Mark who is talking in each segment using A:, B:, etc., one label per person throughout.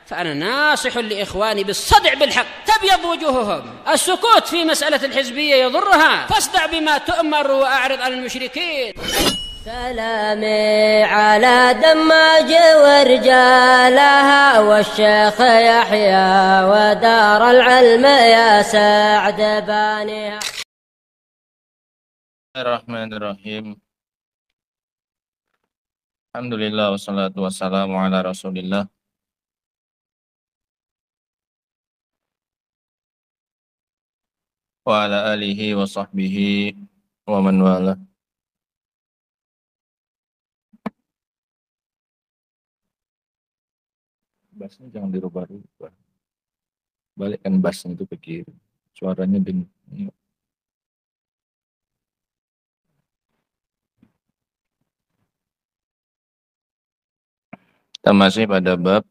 A: فأنا ناصح لإخواني بالصدع بالحق تبيض وجوههم. السكوت في مسألة الحزبية يضرها، فاصدع بما تؤمر وأعرض عن المشركين.
B: سلامي على دماج ورجالها والشيخ يحيى ودار العلم يا سعد بانيها.
C: Bismillahirrahmanirrahim. Alhamdulillah wassalatu wassalamu ala Rasulillah. Wa ala alihi wa sahbihi wa man wala. Bassnya jangan dirubah-rubah. Balikkan bassnya itu ke kiri. Suaranya dengar. Kita masih pada bab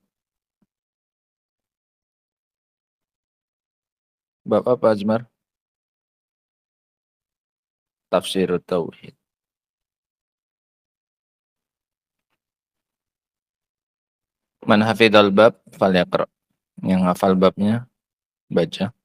C: apa, Azmar? Tafsir Tauhid. Man hafidhal bab falyaqra. Yang hafal babnya baca.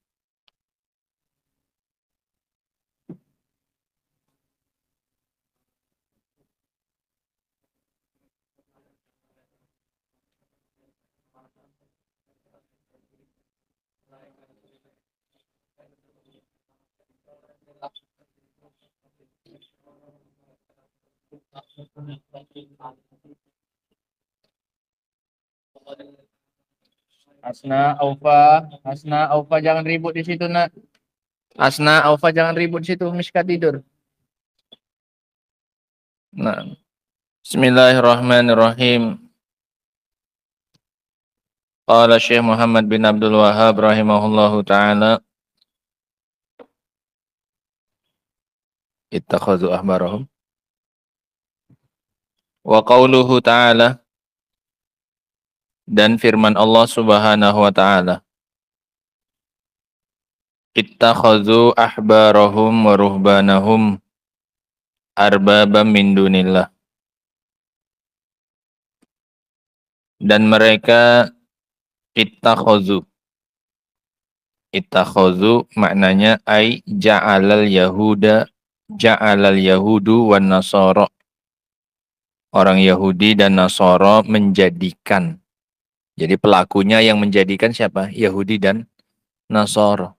C: Asna, Aufa jangan ribut di situ, Nak. Asna, Aufa jangan ribut di situ, Miska tidur. Nah. Bismillahirrahmanirrahim. Qala Syekh Muhammad bin Abdul Wahhab rahimahullahu taala, ittakhadhu ahbarahum. Wa qauluhu ta'ala, dan firman Allah Subhanahu wa taala, ittakhadhu ahbarahum wa ruhbanahum arbabam min dunillah. Dan mereka ittakhadhu maknanya ay ja'alal yahudu wan nasara. Orang Yahudi dan Nasara menjadikan. Jadi pelakunya yang menjadikan siapa? Yahudi dan Nasara.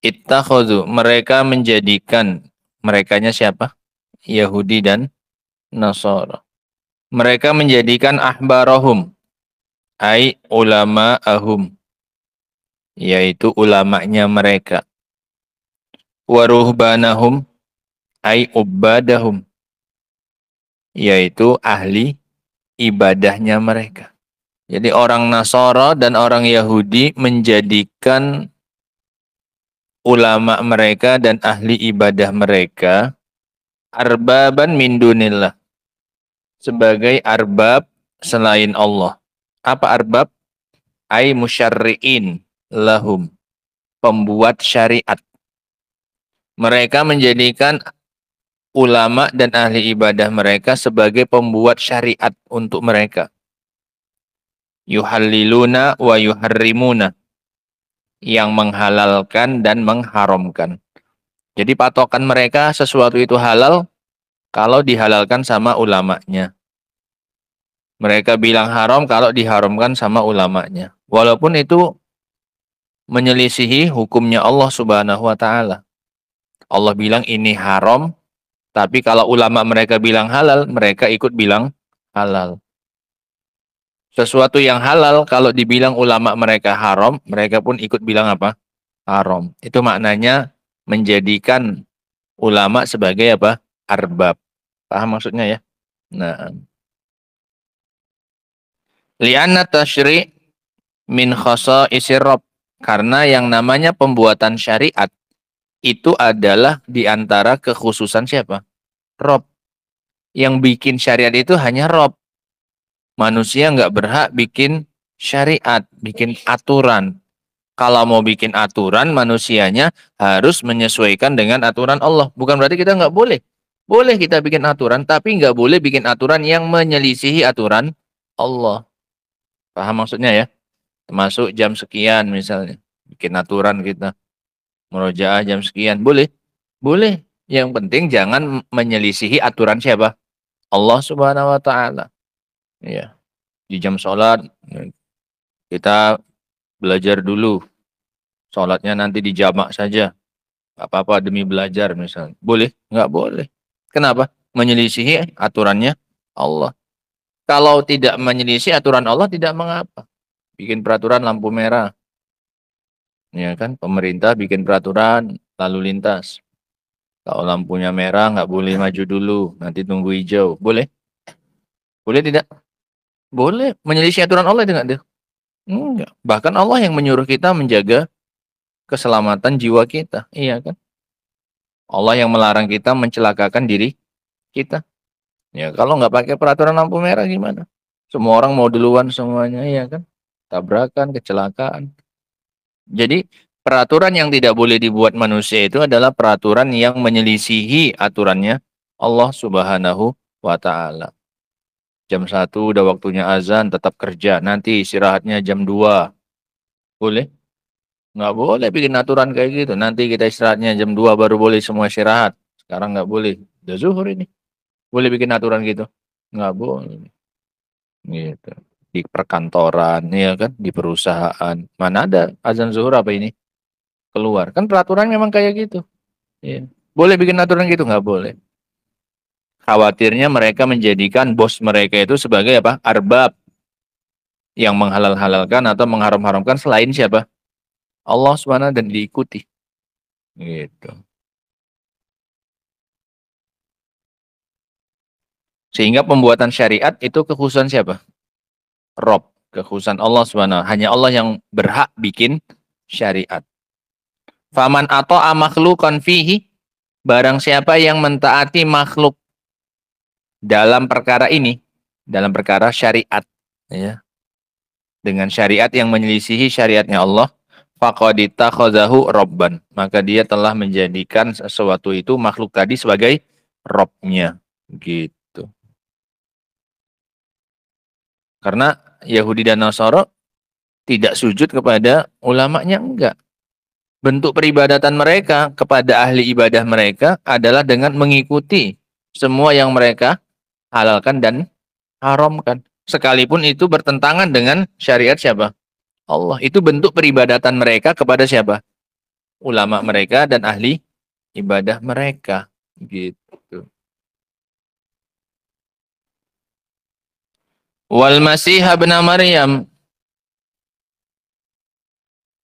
C: Ittakhadhu, mereka menjadikan. Merekanya siapa? Yahudi dan Nasara. Mereka menjadikan ahbarahum, ay ulama'ahum, yaitu ulamanya mereka. Waruhbanahum, ay ubbadahum, yaitu ahli ibadahnya mereka. Jadi orang Nasara dan orang Yahudi menjadikan ulama mereka dan ahli ibadah mereka arbaban min dunillah, sebagai arbab selain Allah. Apa arbab? Ai musyarri'in lahum, pembuat syariat. Mereka menjadikan ulama dan ahli ibadah mereka sebagai pembuat syariat untuk mereka. Yuhalliluna wa yuharrimuna, yang menghalalkan dan mengharamkan. Jadi patokan mereka sesuatu itu halal kalau dihalalkan sama ulamanya. Mereka bilang haram kalau diharamkan sama ulamanya. Walaupun itu menyelisihi hukumnya Allah Subhanahu wa taala. Allah bilang ini haram, tapi kalau ulama mereka bilang halal, mereka ikut bilang halal. Sesuatu yang halal, kalau dibilang ulama mereka haram, mereka pun ikut bilang apa? Haram. Itu maknanya menjadikan ulama sebagai apa? Arbab. Paham maksudnya ya? Nah. Li'anna tasyri' min khasa'isir Rabb. Karena yang namanya pembuatan syariat itu adalah diantara kekhususan siapa? Rob. Yang bikin syariat itu hanya Rob. Manusia nggak berhak bikin syariat, bikin aturan. Kalau mau bikin aturan, manusianya harus menyesuaikan dengan aturan Allah. Bukan berarti kita nggak boleh. Boleh kita bikin aturan, tapi nggak boleh bikin aturan yang menyelisihi aturan Allah. Paham maksudnya ya? Termasuk jam sekian misalnya. Bikin aturan kita. Murojaah jam sekian. Boleh? Boleh. Yang penting jangan menyelisihi aturan siapa? Allah Subhanahu wa taala. Ya. Di jam sholat kita belajar dulu. Sholatnya nanti dijamak saja. Gak apa-apa demi belajar misalnya. Boleh? Nggak boleh. Kenapa? Menyelisihi aturannya Allah. Kalau tidak menyelisih aturan Allah tidak mengapa. Bikin peraturan lampu merah. Ya kan? Pemerintah bikin peraturan lalu lintas. Kalau lampunya merah nggak boleh maju dulu. Nanti tunggu hijau. Boleh? Boleh tidak? Boleh. Menyelisih aturan Allah itu nggak? Enggak. Bahkan Allah yang menyuruh kita menjaga keselamatan jiwa kita. Iya kan? Allah yang melarang kita mencelakakan diri kita. Ya kalau nggak pakai peraturan lampu merah gimana? Semua orang mau duluan semuanya, iya kan? Tabrakan, kecelakaan. Jadi peraturan yang tidak boleh dibuat manusia itu adalah peraturan yang menyelisihi aturannya Allah Subhanahu wa taala. Jam 1 udah waktunya azan, tetap kerja. Nanti istirahatnya jam 2. Boleh? Nggak boleh bikin aturan kayak gitu. Nanti kita istirahatnya jam 2 baru boleh semua istirahat. Sekarang nggak boleh. Udah zuhur ini. Boleh bikin aturan gitu? Nggak boleh. Gitu. Di perkantoran, ya kan? Di perusahaan. Mana ada azan zuhur apa ini? Keluar. Kan peraturan memang kayak gitu. Ya. Boleh bikin aturan gitu? Nggak boleh. Khawatirnya mereka menjadikan bos mereka itu sebagai apa? Arbab. Yang menghalal-halalkan atau mengharam-haramkan selain siapa? Allah SWT dan diikuti. Gitu. Sehingga pembuatan syariat itu kekhususan siapa? Rob. Kekhususan Allah SWT. Hanya Allah yang berhak bikin syariat. Faman ata'a makhluqan fihi. Barang siapa yang mentaati makhluk dalam perkara ini. Dalam perkara syariat. Ya. Dengan syariat yang menyelisihi syariatnya Allah. Faqad ittakhadhahu robban. Maka dia telah menjadikan sesuatu itu makhluk tadi sebagai robnya. Gitu. Karena Yahudi dan Nasara tidak sujud kepada ulamanya, enggak. Bentuk peribadatan mereka kepada ahli ibadah mereka adalah dengan mengikuti semua yang mereka halalkan dan haramkan. Sekalipun itu bertentangan dengan syariat siapa? Allah. Itu bentuk peribadatan mereka kepada siapa? Ulama mereka dan ahli ibadah mereka. Gitu. Wal Masih ibn Maryam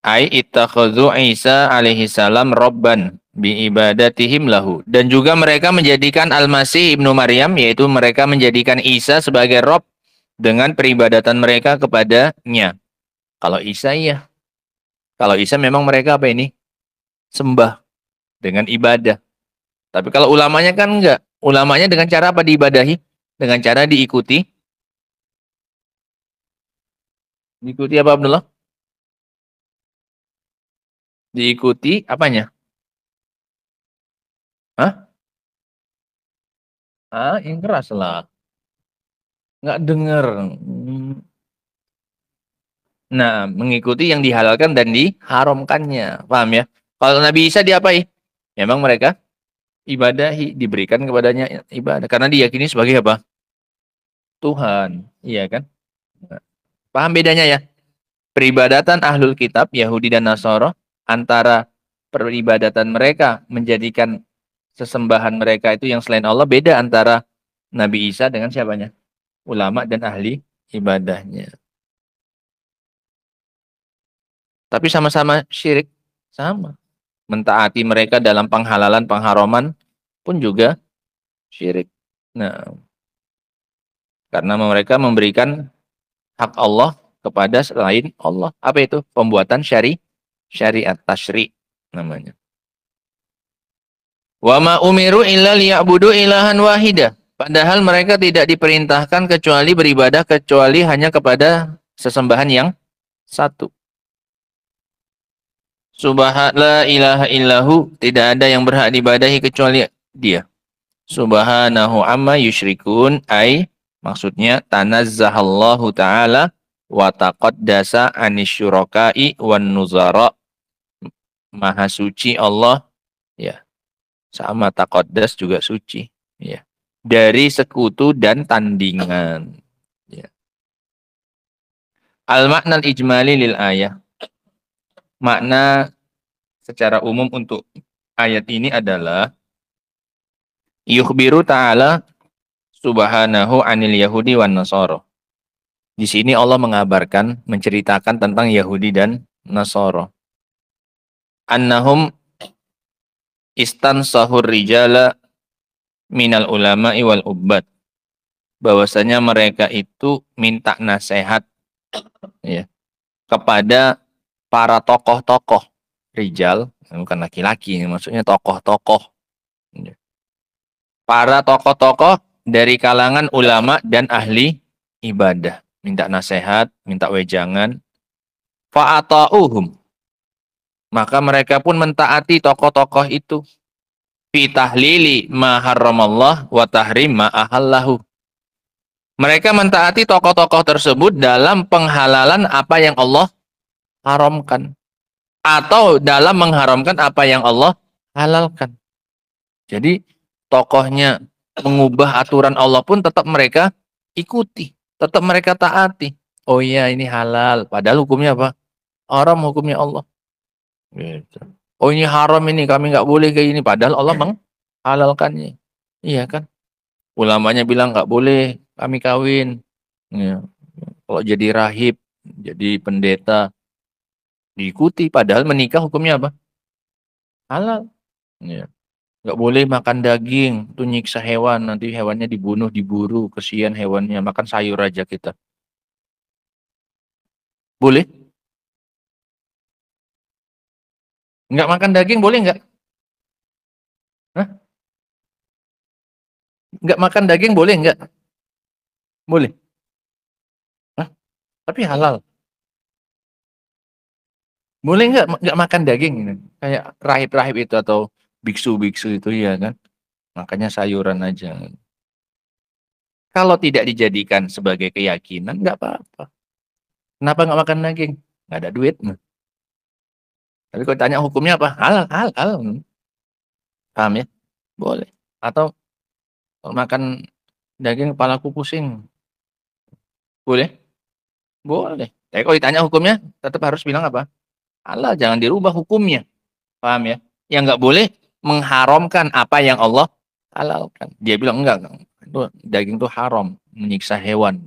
C: ai ittakhadhu Isa alaihi salam robban bi ibadatihim lahu. Dan juga mereka menjadikan Al-Masih ibnu Maryam, yaitu mereka menjadikan Isa sebagai Rob dengan peribadatan mereka kepadanya. Kalau Isa iya. Kalau Isa memang mereka apa ini? Sembah dengan ibadah. Tapi kalau ulamanya kan enggak. Ulamanya dengan cara apa diibadahi? Dengan cara diikuti. Diikuti apa Abdullah? Diikuti apanya? Hah? Yang keras lah. Nggak dengar. Nah, mengikuti yang dihalalkan dan diharamkannya. Paham ya? Kalau Nabi Isa diapai? Memang mereka ibadahi, diberikan kepadanya ibadah. Karena diyakini sebagai apa? Tuhan. Iya kan? Paham bedanya ya? Peribadatan ahlul kitab, Yahudi dan Nasara, antara peribadatan mereka menjadikan sesembahan mereka itu yang selain Allah, beda antara Nabi Isa dengan siapanya? Ulama dan ahli ibadahnya. Tapi sama-sama syirik. Sama. Mentaati mereka dalam penghalalan, pengharaman pun juga syirik. Nah, karena mereka memberikan hak Allah kepada selain Allah. Apa itu? Pembuatan syariat tasyri namanya. Wa ma umiru illa liya'budu ilahan wahida. Padahal mereka tidak diperintahkan kecuali beribadah kecuali hanya kepada sesembahan yang satu. La ilaha illahu, tidak ada yang berhak diibadahi kecuali dia. Subhanahu amma yusyrikun, maksudnya tanazzahallahu ta'ala wa taqaddasa anisyuraka'i wan nuzara. Maha suci Allah, ya. Sama taqaddas juga suci, ya. Dari sekutu dan tandingan, ya. Al-makna al-ijmali lil ayah. Makna secara umum untuk ayat ini adalah yukhbiru ta'ala subhanahu anil yahudi wan nasara. Di sini Allah mengabarkan, menceritakan tentang Yahudi dan Nasara. Annahum istansahur rijala minal ulama'i wal ubbad. Bahwasanya mereka itu minta nasihat, ya, kepada para tokoh-tokoh rijal, bukan laki-laki, maksudnya tokoh-tokoh. Para tokoh-tokoh dari kalangan ulama dan ahli ibadah. Minta nasihat, minta wejangan. Fa'ata'uhum. Maka mereka pun mentaati tokoh-tokoh itu. Fi tahlili ma harramallah wa tahrim ma ahallahu. Mereka mentaati tokoh-tokoh tersebut dalam penghalalan apa yang Allah haramkan. Atau dalam mengharamkan apa yang Allah halalkan. Jadi tokohnya mengubah aturan Allah pun tetap mereka ikuti. Tetap mereka taati. Oh iya, ini halal. Padahal hukumnya apa? Haram hukumnya Allah. Gitu. Oh ini haram, ini kami nggak boleh kayak ini. Padahal Allah menghalalkannya. Iya kan? Ulamanya bilang nggak boleh kami kawin. Ya. Kalau jadi rahib, jadi pendeta, diikuti. Padahal menikah hukumnya apa? Halal. Ya. Nggak boleh makan daging, itu nyiksa hewan, nanti hewannya dibunuh, diburu, kesian hewannya, makan sayur aja kita. Boleh? Nggak makan daging boleh nggak? Hah? Nggak makan daging boleh nggak? Boleh. Hah? Tapi halal. Boleh nggak makan daging? Kayak rahib-rahib itu atau biksu-biksu itu, ya kan? Makanya sayuran aja. Kalau tidak dijadikan sebagai keyakinan, nggak apa-apa. Kenapa nggak makan daging? Nggak ada duit. Tapi kalau tanya hukumnya apa? Halal, halal. Paham ya? Boleh. Atau kalau makan daging kepalaku pusing. Boleh? Boleh. Tapi kalau ditanya hukumnya, tetap harus bilang apa? Halal, jangan dirubah hukumnya. Paham ya? Yang nggak boleh mengharamkan apa yang Allah halalkan. Dia bilang enggak. Itu daging itu haram, menyiksa hewan.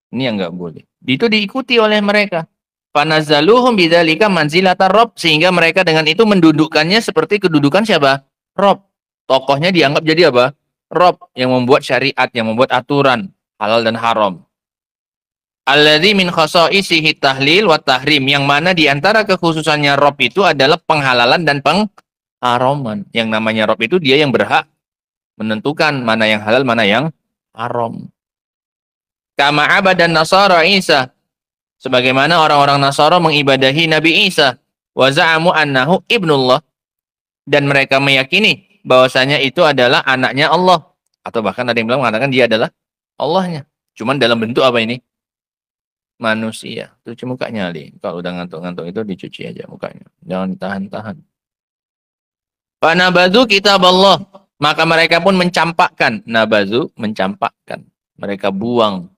C: Ini yang nggak boleh. Itu diikuti oleh mereka. Fanazzaluhum bidzalika manzilatar Rabb, sehingga mereka dengan itu mendudukkannya seperti kedudukan siapa? Rabb. Tokohnya dianggap jadi apa? Rabb, yang membuat syariat, yang membuat aturan halal dan haram. Alladzi min khasa'isihi tahlil wa tahrim, yang mana di antara kekhususannya Rabb itu adalah penghalalan dan pengharaman. Yang namanya Rabb itu dia yang berhak menentukan mana yang halal, mana yang haram. Kama abadan Nasara Isa, sebagaimana orang-orang Nasara mengibadahi Nabi Isa, wa za'amu annahu ibnullah, dan mereka meyakini bahwasanya itu adalah anaknya Allah, atau bahkan ada yang bilang mengatakan dia adalah Allahnya. Cuman dalam bentuk apa ini? Manusia. Cuci mukanya, Ali. Kalau udah ngantuk-ngantuk itu dicuci aja mukanya. Jangan ditahan-tahan. Fanabadhu kitab Allah, maka mereka pun mencampakkan. Nabadhu, mencampakkan. Mereka buang.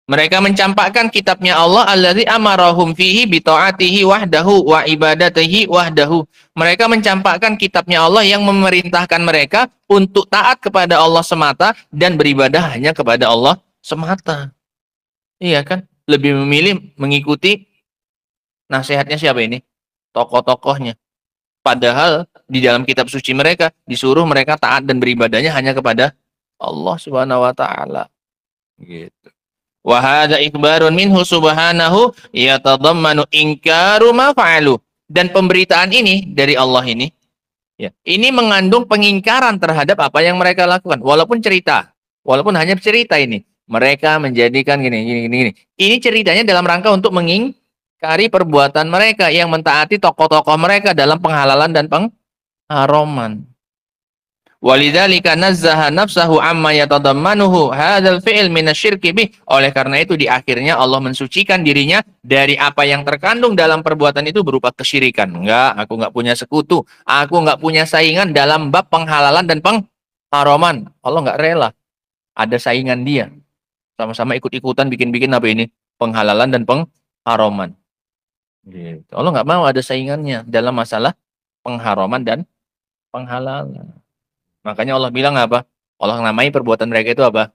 C: Mereka mencampakkan kitabnya Allah, allazi amarahum fihi bita'atihi wahdahu wa ibadatihi wahdahu. Mereka mencampakkan kitabnya Allah yang memerintahkan mereka untuk taat kepada Allah semata dan beribadah hanya kepada Allah semata. Iya kan? Lebih memilih mengikuti nasihatnya siapa ini? Tokoh-tokohnya. Padahal di dalam kitab suci mereka disuruh mereka taat dan beribadahnya hanya kepada Allah Subhanahu wa taala. Gitu. Wa hadza ikhbarun minhu subhanahu yatadammanu inkaru ma fa'alu. Dan pemberitaan ini dari Allah ini, ya, ini mengandung pengingkaran terhadap apa yang mereka lakukan. Walaupun hanya cerita ini. Mereka menjadikan gini. Ini ceritanya dalam rangka untuk mengingkari perbuatan mereka yang mentaati tokoh-tokoh mereka dalam penghalalan dan pengharaman. Walidzalika nazzaha nafsahu amma yatadammanuhu hadzal fi'il minasyirki bih. Oleh karena itu di akhirnya Allah mensucikan dirinya dari apa yang terkandung dalam perbuatan itu berupa kesyirikan. Enggak, aku enggak punya sekutu, aku enggak punya saingan dalam bab penghalalan dan pengharaman. Allah enggak rela ada saingan dia. Sama-sama ikut-ikutan bikin-bikin apa ini? Penghalalan dan pengharaman. Gitu. Allah enggak mau ada saingannya dalam masalah pengharaman dan penghalalan. Makanya Allah bilang apa? Allah namai perbuatan mereka itu apa?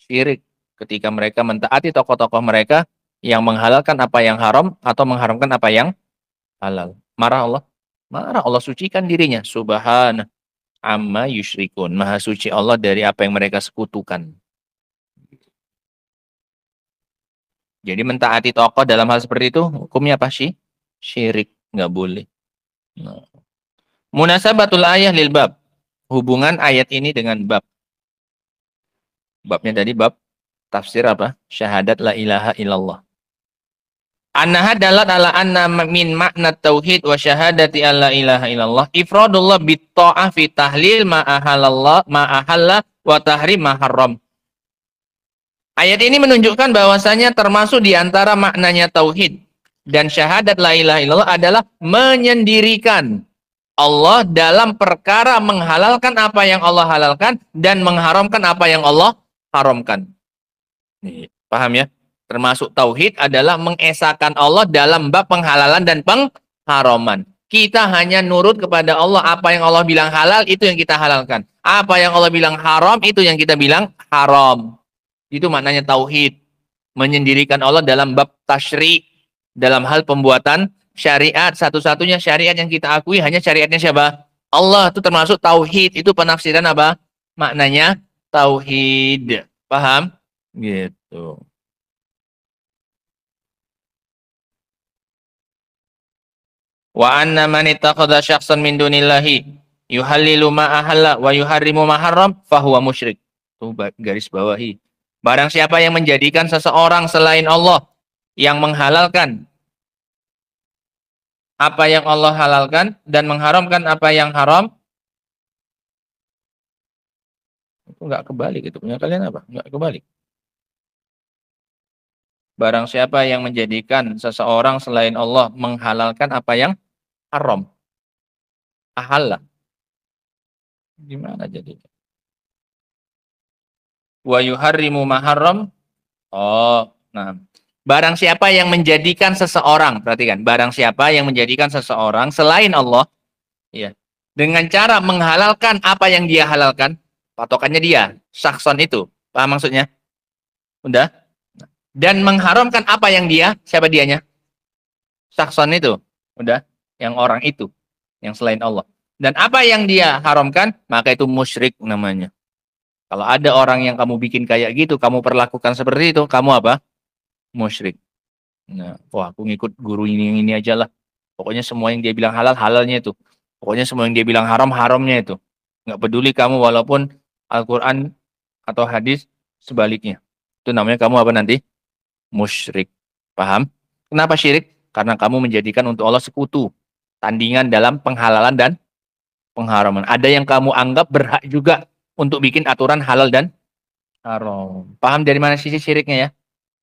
C: Syirik. Ketika mereka mentaati tokoh-tokoh mereka yang menghalalkan apa yang haram atau mengharamkan apa yang halal. Marah Allah? Marah. Allah sucikan dirinya. Subhana amma yusyrikun. Maha suci Allah dari apa yang mereka sekutukan. Jadi mentaati tokoh dalam hal seperti itu, hukumnya apa sih? Syirik. Nggak boleh. Nah. Munasabatul ayah lil bab. Hubungan ayat ini dengan bab. Babnya tadi bab tafsir apa? Syahadat la ilaha illallah. Annaha dalat ala anna min makna tauhid wa syahadati alla ilaha illallah ifradullah bitta'ah fi tahlil ma ahalla wa tahrim ma haram. Ayat ini menunjukkan bahwasanya termasuk di antara maknanya tauhid dan syahadat la ilaha illallah adalah menyendirikan Allah dalam perkara menghalalkan apa yang Allah halalkan dan mengharamkan apa yang Allah haramkan. Nih, paham ya? Termasuk tauhid adalah mengesahkan Allah dalam bab penghalalan dan pengharaman. Kita hanya nurut kepada Allah, apa yang Allah bilang halal itu yang kita halalkan. Apa yang Allah bilang haram itu yang kita bilang haram. Itu maknanya tauhid. Menyendirikan Allah dalam bab tasyri', dalam hal pembuatan syariat. Satu-satunya syariat yang kita akui hanya syariatnya siapa? Allah. Itu termasuk tauhid. Itu penafsiran apa? Maknanya tauhid. Paham? Gitu. Wa anna man ittakhadha syakhsan min dunillahi yuhallilu ma ahalla wa yuharrimu ma haram fahuwa musyrik. Tuh garis bawahi. Barang siapa yang menjadikan seseorang selain Allah yang menghalalkan apa yang Allah halalkan dan mengharamkan apa yang haram, itu enggak kebalik. Itu punya kalian apa? Enggak kebalik. Barang siapa yang menjadikan seseorang selain Allah menghalalkan apa yang haram. Ahalla. Gimana jadinya? Wa yuharrimu ma haram. Oh, nah. Barang siapa yang menjadikan seseorang, perhatikan, barang siapa yang menjadikan seseorang selain Allah, ya, dengan cara menghalalkan apa yang dia halalkan, patokannya dia, syakson itu, paham maksudnya? Udah? Dan mengharamkan apa yang dia, siapa dianya? Syakson itu, udah? Yang orang itu, yang selain Allah. Dan apa yang dia haramkan, maka itu musyrik namanya. Kalau ada orang yang kamu bikin kayak gitu, kamu perlakukan seperti itu, kamu apa? Musyrik. Nah, wah aku ngikut guru ini aja lah. Pokoknya semua yang dia bilang halal, halalnya itu. Pokoknya semua yang dia bilang haram, haramnya itu. Nggak peduli kamu walaupun Al-Quran atau hadis sebaliknya. Itu namanya kamu apa nanti? Musyrik. Paham? Kenapa syirik? Karena kamu menjadikan untuk Allah sekutu. Tandingan dalam penghalalan dan pengharaman. Ada yang kamu anggap berhak juga untuk bikin aturan halal dan haram. Paham dari mana sisi syiriknya ya?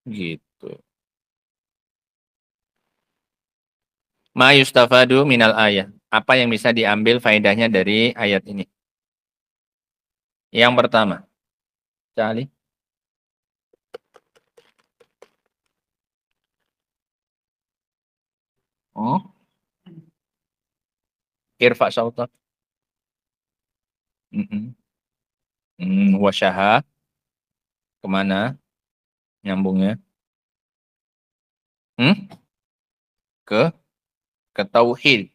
C: Gitu. Ma yustafadu minal ayat. Apa yang bisa diambil faedahnya dari ayat ini? Yang pertama. Cali. Oh. Irfa sautak. Wasyaha. Kemana? Nyambungnya. Ke tauhid.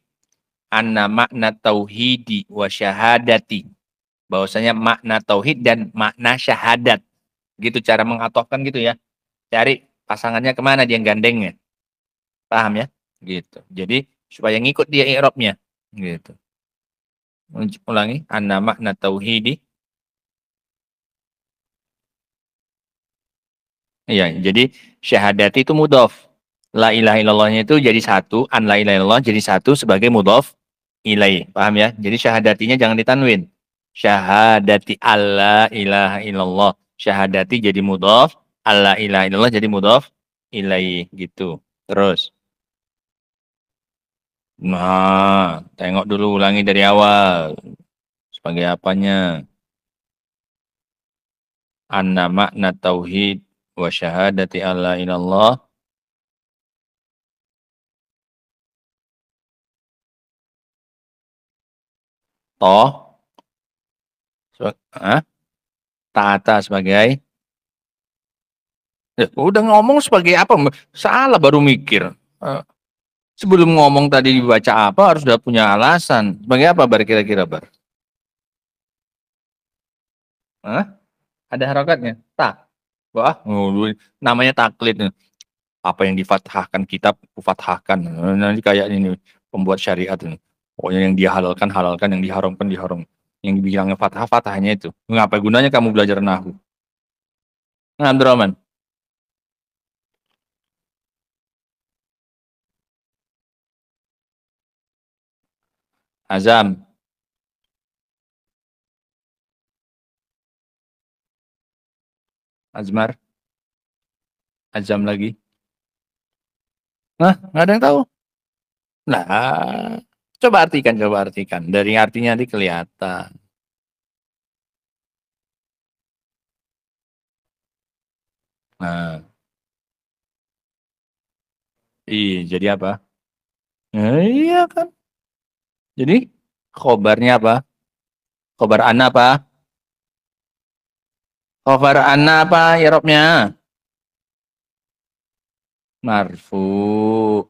C: Anna makna tauhidi wa syahadati. Bahwasanya makna tauhid dan makna syahadat. Gitu cara mengatofkan gitu ya. Cari pasangannya kemana dia gandengnya. Paham ya? Gitu. Jadi supaya ngikut dia i'rabnya. Gitu. Ulangi. Anna makna tauhidi. Iya, jadi syahadati itu mudhof. La ilaha illallahnya itu jadi satu, an la ilaha illallah jadi satu sebagai mudhof ilaih. Paham ya? Jadi syahadatinya jangan ditanwin. Syahadati alla ilaha illallah. Syahadati jadi mudhaf, alla ilaha illallah jadi mudhaf ilaih gitu. Terus. Nah, tengok dulu ulangi dari awal. Sebagai apanya? Anna makna tauhid wa syahadati alla ilallah. Toh. Ta'ata sebagai. Udah ngomong sebagai apa? Salah baru mikir. Eh, Sebelum ngomong tadi dibaca apa harus udah punya alasan. Sebagai apa Bar kira-kira Bar? Hah? Ada harokatnya? Tak. Wah, namanya taklid. Apa yang difathahkan kitab, kufathahkan. Nanti kayak ini pembuat syariat ini. Pokoknya yang dia halalkan, halalkan. Yang diharamkan, diharam. Yang dibilangnya fathah, fathahnya itu. Ngapa gunanya kamu belajar nahu? Nah, Abdurrahman. Azam. Azmar. Azam lagi. Hah? Nggak ada yang tahu? Nah, coba artikan, coba artikan. Dari artinya nanti kelihatan. Nah, jadi apa? Iya kan? Jadi, khobarnya apa? Khobar ana apa? Khobar ana apa ya Robnya? Marfu.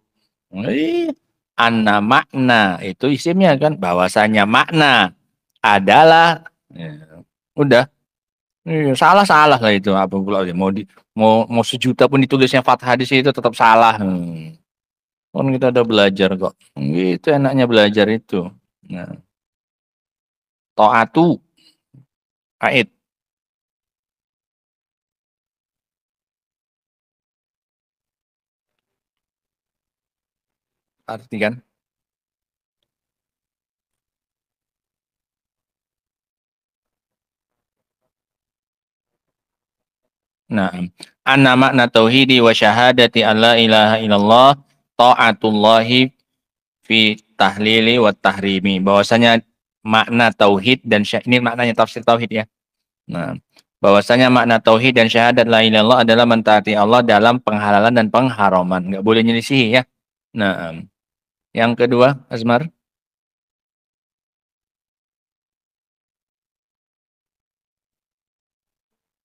C: Anna makna itu isimnya kan bahwasanya makna adalah ya, udah. Salah salah lah itu apa pula mau sejuta pun ditulisnya fathah di situ tetap salah. Kan kita udah belajar kok. Gitu enaknya belajar itu. Nah, taatu ait arti kan. Nah, anna makna tauhidi wa syahadati alla ilaha illallah taatullahi fi tahlili wa tahrimi. Bahwasanya makna tauhid dan ini maknanya tafsir tauhid ya. Nah, bahwasanya makna tauhid dan syahadat la ilaha illallah adalah mentaati Allah dalam penghalalan dan pengharaman. Enggak boleh nyelisihi ya. Nah, yang kedua, Azmar.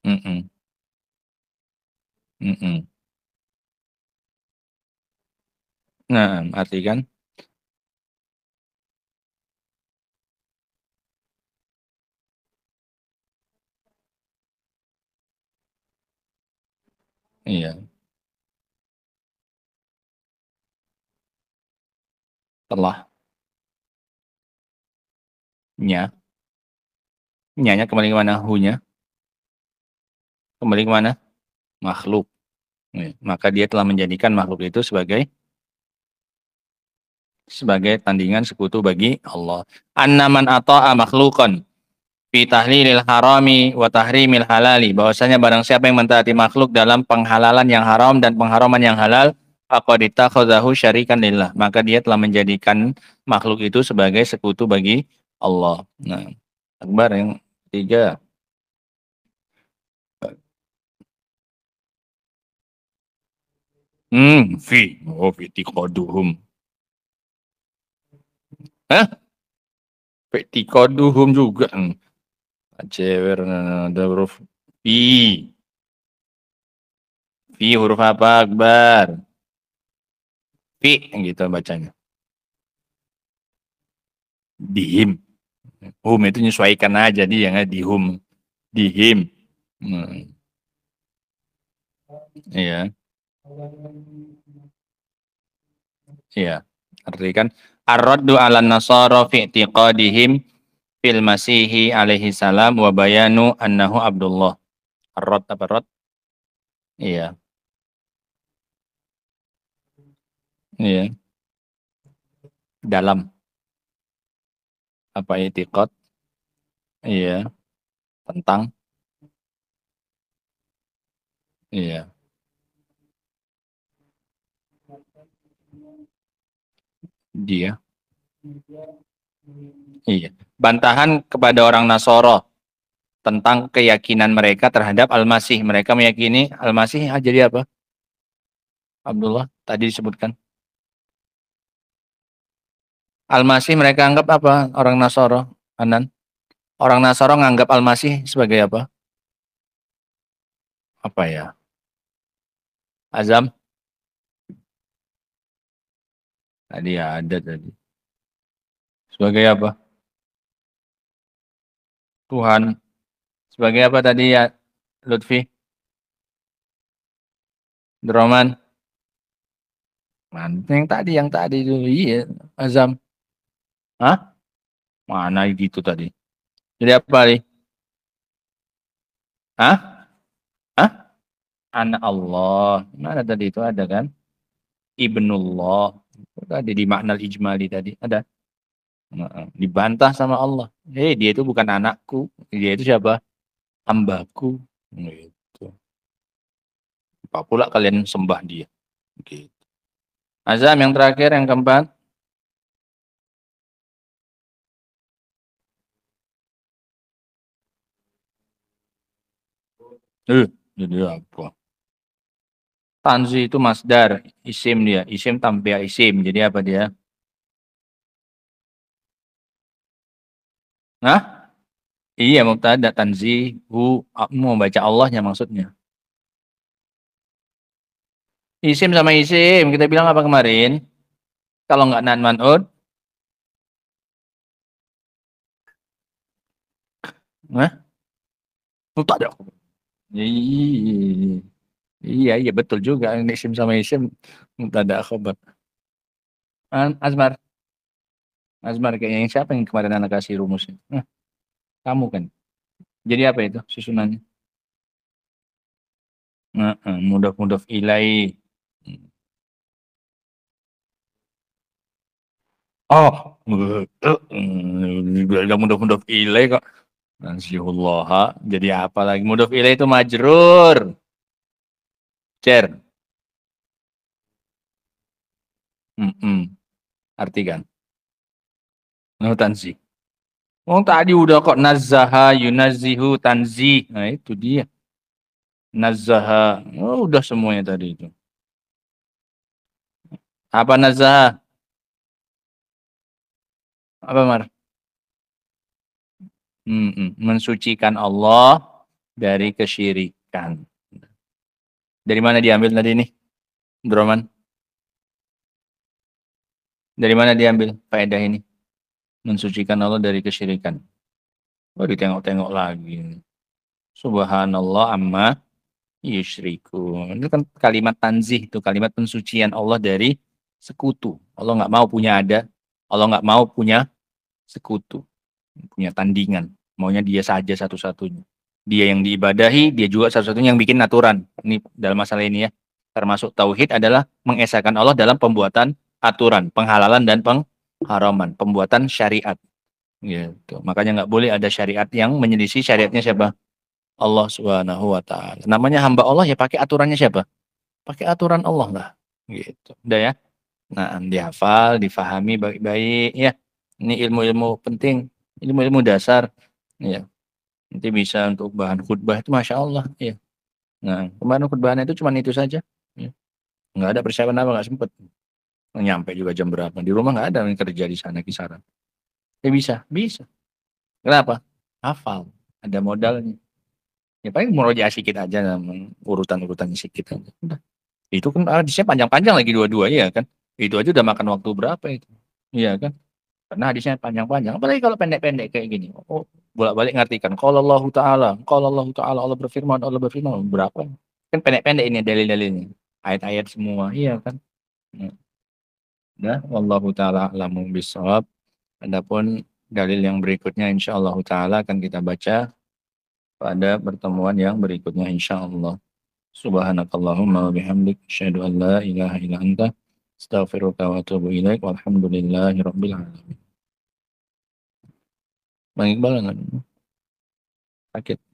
C: Mm-mm. Mm-mm. Nah, arti kan? Iya, telah nya. Nyanya kembali ke mana? Hunya kembali ke mana? Makhluk. Maka dia telah menjadikan makhluk itu sebagai tandingan sekutu bagi Allah. Annaman ata'a makhlukan fi tahlilil harami wa tahrimil halali. Bahwasanya barang siapa yang mentaati makhluk dalam penghalalan yang haram dan pengharaman yang halal, faqad ittakhadhahu syarikan lillah. Maka dia telah menjadikan makhluk itu sebagai sekutu bagi Allah. Nah, akbar yang ketiga. Fi tiqaduhum. Hah? Fi tiqaduhum juga. Cewer ada huruf fi. Fi huruf apa, Akbar? Fi gitu bacanya. Dihim. Hum itu menyesuaikan aja dia nggak dihum. Dihim. Hmm, iya, iya. Arti kan ar-raddu 'alan nasara fi i'tiqadihim fil masihi alaihi salam wa bayanu annahu abdullah. Ar-rad apa rad? Iya, iya. Dalam apa i'tiqad? Iya, tentang iya. Dia. Iya. Bantahan kepada orang Nasoro tentang keyakinan mereka terhadap Al-Masih. Mereka meyakini Al-Masih jadi apa? Abdullah tadi disebutkan. Al-Masih mereka anggap apa? Orang Nasoro, Anan. Orang Nasoro nganggap Al-Masih sebagai apa? Apa ya? Azam? Tadi ya ada tadi. Sebagai apa? Tuhan. Sebagai apa tadi ya, Lutfi? Droman? Yang tadi dulu. Iya, Azam. Hah? Mana gitu tadi? Jadi apa nih? Hah? Hah? Anak Allah. Mana tadi itu ada kan? Ibnullah. Tadi di makna ijmali tadi. Ada. Dibantah sama Allah. Hei, dia itu bukan anakku. Dia itu siapa? Hambaku. Gitu. Apa pula kalian sembah dia? Gitu. Azam yang terakhir, yang keempat. Jadi apa? Tanzi itu masdar, isim dia. Isim tampil isim. Jadi apa dia? Nah, iya mubtada tanzi hu mau baca Allahnya maksudnya. Isim sama isim kita bilang apa kemarin? Kalau nggak nan man'ud, nah, mubtada. Iya, iya, iya betul juga. Isim sama isim mubtada khobar. Azmar, Azmar kayaknya siapa yang kemarin anak kasih rumusnya? Kamu kan. Jadi apa itu susunannya? Mudaf ilai. Oh, udah mudaf ilai kok. Nasihullah. Jadi apa lagi? Mudaf ilai itu majrur. Cer. Artikan. No tanzih. Oh tadi udah kok nazaha yunazihu tanzih. Nah itu dia. Nazaha. Oh, udah semuanya tadi itu. Apa nazaha? Apa Mar? Mensucikan Allah dari kesyirikan. Dari mana diambil tadi ini? Droman? Dari mana diambil faedah ini? Mensucikan Allah dari kesyirikan. Oh ditengok-tengok lagi. Subhanallah amma yusyriku. Itu kan kalimat tanzih, itu kalimat pensucian Allah dari sekutu. Allah nggak mau punya ada. Allah nggak mau punya sekutu. Punya tandingan. Maunya dia saja satu-satunya. Dia yang diibadahi, dia juga satu-satunya yang bikin aturan. Ini dalam masalah ini ya. Termasuk tauhid adalah mengesahkan Allah dalam pembuatan aturan, penghalalan dan pengharaman, pembuatan syariat. Gitu. Makanya nggak boleh ada syariat yang menyelisih syariatnya siapa? Allah Subhanahu wa taala. Namanya hamba Allah ya pakai aturannya siapa? Pakai aturan Allah lah. Gitu. Udah ya. Nah, dihafal, difahami baik-baik ya. Ini ilmu-ilmu penting, ilmu-ilmu dasar ya. Nanti bisa untuk bahan khutbah itu Masya Allah ya. Nah, kemarin khutbahnya itu cuma itu saja. Ya. Nggak ada persiapan apa, nggak sempet. Nyampe juga jam berapa. Di rumah nggak ada yang kerja di sana kisaran. Ya bisa, bisa. Kenapa? Hafal. Ada modalnya. Ya paling murojaah sedikit aja, urutan-urutannya sedikit aja. Udah. Itu kan hadisnya panjang-panjang lagi dua-dua ya kan. Itu aja udah makan waktu berapa itu. Iya kan. Karena hadisnya panjang-panjang. Apalagi kalau pendek-pendek kayak gini. Oh, bolak-balik ngartikan. Qala Allah Ta'ala, Allah berfirman. Berapa? Kan pendek-pendek ini dalil-dalilnya. Ayat-ayat semua. Iya kan. Nah, wallahu ta'ala a'lamu bishawab. Adapun dalil yang berikutnya insyaallah ta'ala akan kita baca pada pertemuan yang berikutnya insyaallah. Subhanakallahumma wa bihamdik asyhadu an la ilaha illa anta astaghfiruka wa atubu ilaik walhamdulillahi rabbil alamin. Bang Iqbal enggak? sakit.